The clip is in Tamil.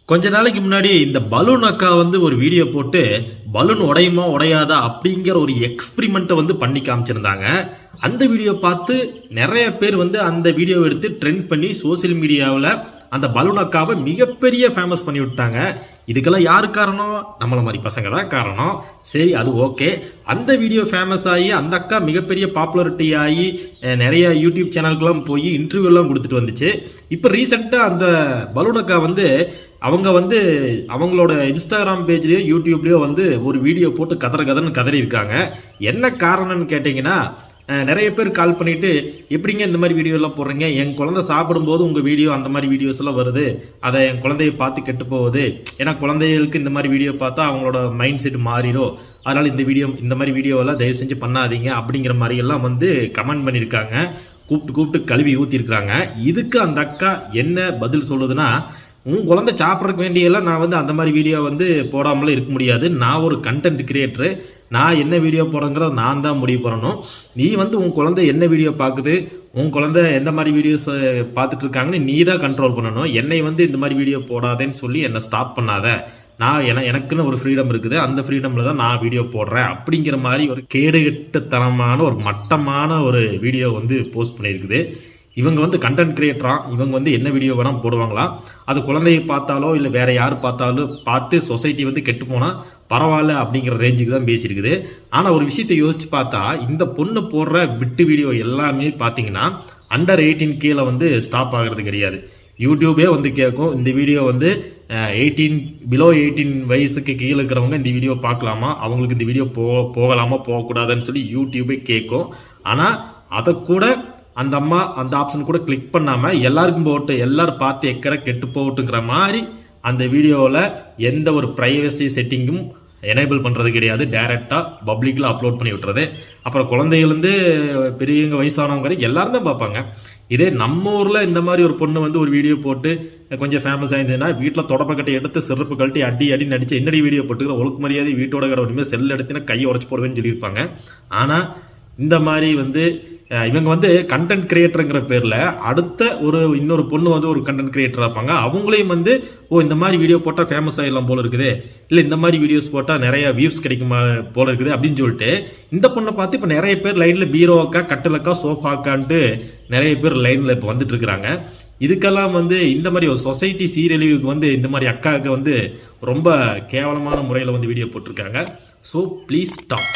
கொஞ்ச நாளைக்கு முன்னாடி இந்த பலூன் அக்கா ஒரு வீடியோ போட்டு பலூன் உடையுமா உடையாதா அப்படிங்கிற ஒரு எக்ஸ்பிரிமெண்ட்டை பண்ணி காமிச்சிருந்தாங்க. அந்த வீடியோ பார்த்து நிறைய பேர் அந்த வீடியோ எடுத்து ட்ரெண்ட் பண்ணி சோசியல் மீடியாவில் அந்த பலூன் அக்காவை மிகப்பெரிய ஃபேமஸ் பண்ணி விட்டாங்க. இதுக்கெல்லாம் யார் காரணம்? நம்மள மாதிரி பசங்க தான் காரணம். சரி, அது ஓகே. அந்த வீடியோ ஃபேமஸ் ஆகி அந்த அக்கா மிகப்பெரிய பாப்புலாரிட்டி ஆகி நிறைய யூடியூப் சேனலுக்கெல்லாம் போய் இன்டர்வியூலாம் கொடுத்துட்டு வந்துச்சு. இப்போ ரீசெண்டாக அந்த பலூன் அக்கா அவங்க அவங்களோட இன்ஸ்டாகிராம் பேஜ்லேயோ யூடியூப்லேயோ ஒரு வீடியோ போட்டு கதறன்னு கதறி இருக்காங்க. என்ன காரணம்னு கேட்டிங்கன்னா, நிறைய பேர் கால் பண்ணிவிட்டு, எப்படிங்க இந்த மாதிரி வீடியோலாம் போடுறீங்க, என் குழந்தை சாப்பிடும்போது உங்கள் வீடியோ அந்த மாதிரி வீடியோஸ் எல்லாம் வருது, அதை என் குழந்தைய பார்த்து கெட்டு போகுது, ஏன்னா குழந்தைகளுக்கு இந்த மாதிரி வீடியோ பார்த்தா அவங்களோட மைண்ட் செட் மாறிடும், அதனால் இந்த மாதிரி வீடியோவெல்லாம் தயவு செஞ்சு பண்ணாதீங்க அப்படிங்கிற மாதிரியெல்லாம் கமெண்ட் பண்ணியிருக்காங்க. கூப்பிட்டு கழுவி ஊற்றிருக்கிறாங்க. இதுக்கு அந்த அக்கா என்ன பதில் சொல்லுதுன்னா, உன் குழந்தை சாப்பிட்றதுக்கு வேண்டியெல்லாம் நான் அந்த மாதிரி வீடியோ போடாமலே இருக்க முடியாது. நான் ஒரு கண்டென்ட் கிரியேட்டரு, நான் என்ன வீடியோ போடுறேங்கிறத நான் தான் முடிவு பண்ணணும். நீ உன் குழந்தை என்ன வீடியோ பார்க்குது, உன் குழந்தை எந்த மாதிரி வீடியோஸ் பார்த்துட்டு இருக்காங்கன்னு நீ தான் கண்ட்ரோல் பண்ணணும். என்னை இந்த மாதிரி வீடியோ போடாதேன்னு சொல்லி என்னை ஸ்டாப் பண்ணாத. நான் எனக்குன்னு ஒரு ஃப்ரீடம் இருக்குது, அந்த ஃப்ரீடமில் தான் நான் வீடியோ போடுறேன் அப்படிங்கிற மாதிரி ஒரு கேடுகட்டத்தனமான ஒரு மட்டமான ஒரு வீடியோ போஸ்ட் பண்ணியிருக்குது. இவங்க கண்டென்ட் கிரியேட்டராக, இவங்க என்ன வீடியோ வேணால் போடுவாங்களாம். அது குழந்தையை பார்த்தாலோ இல்லை வேறு யார் பார்த்தாலும் பார்த்து சொசைட்டி கெட்டு போனால் பரவாயில்ல அப்படிங்கிற ரேஞ்சுக்கு தான் பேசியிருக்குது. ஆனால் ஒரு விஷயத்தை யோசித்து பார்த்தா, இந்த பொண்ணு போடுற விட்டு வீடியோ எல்லாமே பார்த்தீங்கன்னா அண்டர் 18 கீழே ஸ்டாப் ஆகிறது கிடையாது. யூடியூபே கேட்கும், இந்த வீடியோ 18 பிலோ 18 வயசுக்கு கீழே இருக்கிறவங்க இந்த வீடியோ பார்க்கலாமா, அவங்களுக்கு இந்த வீடியோ போகலாமா போகக்கூடாதுன்னு சொல்லி யூடியூபே கேட்கும். ஆனால் அதை கூட அந்த அம்மா அந்த ஆப்ஷன் கூட கிளிக் பண்ணாமல் எல்லாருக்கும் போட்டு எல்லாரும் பார்த்து எக்கட கெட்டு போட்டுங்கிற மாதிரி அந்த வீடியோவில் எந்த ஒரு ப்ரைவசி செட்டிங்கும் எனேபிள் பண்ணுறது கிடையாது. டைரெக்டாக பப்ளிக்கில் அப்லோட் பண்ணி விட்டுறது. அப்புறம் குழந்தைகள்ந்து பெரியவங்க வயசானவங்க வரை எல்லாரும் தான் பார்ப்பாங்க. இதே நம்ம ஊரில் இந்த மாதிரி ஒரு பொண்ணு ஒரு வீடியோ போட்டு கொஞ்சம் ஃபேமஸ் ஆயிருந்ததுன்னா வீட்டில் தொடப்பக்கட்டை எடுத்து சிறப்பு கழட்டி அடி நடிச்சு என்னடி வீடியோ போட்டுக்கிற ஒழுக்கு மரியாதை வீட்டோட கடை ஒன்றுமே செல் எடுத்துன்னா கையை உடச்சி போடுவேன்னு சொல்லியிருப்பாங்க. ஆனால் இந்த மாதிரி இவங்க கண்டென்ட் கிரியேட்டருங்கிற பேரில் அடுத்த இன்னொரு பொண்ணு ஒரு கண்டென்ட் கிரியேட்டராக இருப்பாங்க. அவங்களையும் இந்த மாதிரி வீடியோ போட்டால் ஃபேமஸ் ஆகிடலாம் போல இருக்குது, இல்லை இந்த மாதிரி வீடியோஸ் போட்டால் நிறைய வியூஸ் கிடைக்குமா போல இருக்குது அப்படின்னு சொல்லிட்டு இந்த பொண்ணை பார்த்து இப்போ நிறைய பேர் லைனில் பீரோக்கா கட்டிலக்கா சோஃபாக்கான்ட்டு நிறைய பேர் லைனில் இப்போ வந்துட்டு இருக்கிறாங்க. இதுக்கெல்லாம் இந்த மாதிரி ஒரு சொசைட்டி சீரழிவுக்கு இந்த மாதிரி அக்காவுக்கு ரொம்ப கேவலமான முறையில் வீடியோ போட்டிருக்காங்க. So please stop.